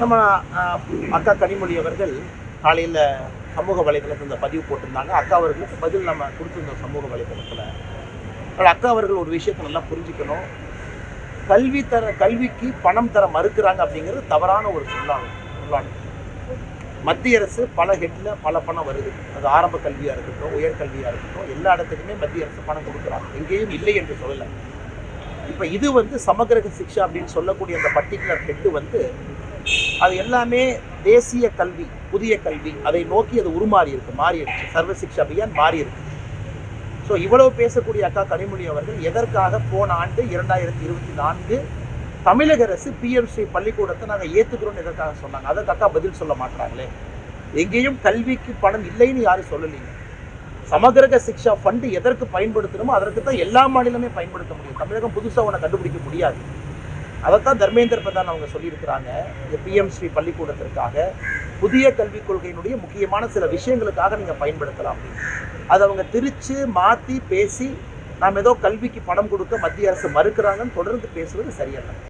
நம்ம அக்கா கனிமொழி அவர்கள் காலையில் சமூக வலைதளத்தில் இந்த பதிவு போட்டிருந்தாங்க. அக்கா அவர்களுக்கு பதில் நம்ம கொடுத்துருந்தோம் சமூக வலைதளத்தில். அக்கா அவர்கள் ஒரு விஷயத்தை நல்லா புரிஞ்சுக்கணும். கல்விக்கு பணம் தர மறுக்கிறாங்க அப்படிங்கிறது தவறான ஒரு சொல்லாണ്. மத்திய அரசு பல ஹெட்டில் பல பணம் வருது. அது ஆரம்ப கல்வியாக இருக்கட்டும், உயர்கல்வியாக இருக்கட்டும், எல்லா இடத்துக்குமே மத்திய அரசு பணம் கொடுக்குறாங்க. எங்கேயும் இல்லை என்று சொல்லலை. இப்போ இது சமகிரக சிக்ஷா அப்படின்னு சொல்லக்கூடிய அந்த பர்டிகுலர் ஹெட்டு அது எல்லாமே தேசிய கல்வி, புதிய கல்வி, அதை நோக்கி அது மாறிடுச்சு. சர்வ சிக்ஷா அபியான் மாறி இருக்கு. ஸோ இவ்வளவு பேசக்கூடிய அக்கா கனிமொழி அவர்கள் எதற்காக போன ஆண்டு 2024 தமிழக அரசு பிஎம்ஸ்ரீ பள்ளிக்கூடத்தை நாங்கள் ஏற்றுக்கிறோன்னு எதற்காக சொன்னாங்க? அதற்கு அக்கா பதில் சொல்ல மாட்டாங்களே. எங்கேயும் கல்விக்கு பணம் இல்லைன்னு யாரும் சொல்லலைங்க. சமகிரக சிக்ஷா ஃபண்டு எதற்கு பயன்படுத்தணுமோ அதற்கு தான் எல்லா மாநிலமே பயன்படுத்த முடியும். தமிழகம் புதுசாக ஒன்று கண்டுபிடிக்க முடியாது. அதைத்தான் தர்மேந்திர பிரதான் அவங்க சொல்லியிருக்கிறாங்க. இந்த பிஎம்ஸ்ரீ பள்ளிக்கூடத்திற்காக புதிய கல்விக் கொள்கையினுடைய முக்கியமான சில விஷயங்களுக்காக நீங்கள் பயன்படுத்தலாம். அதை அவங்க திரிச்சு மாற்றி பேசி நாம் ஏதோ கல்விக்கு பணம் கொடுக்க மத்திய அரசு மறுக்கிறாங்கன்னு தொடர்ந்து பேசுவது சரியல்ல.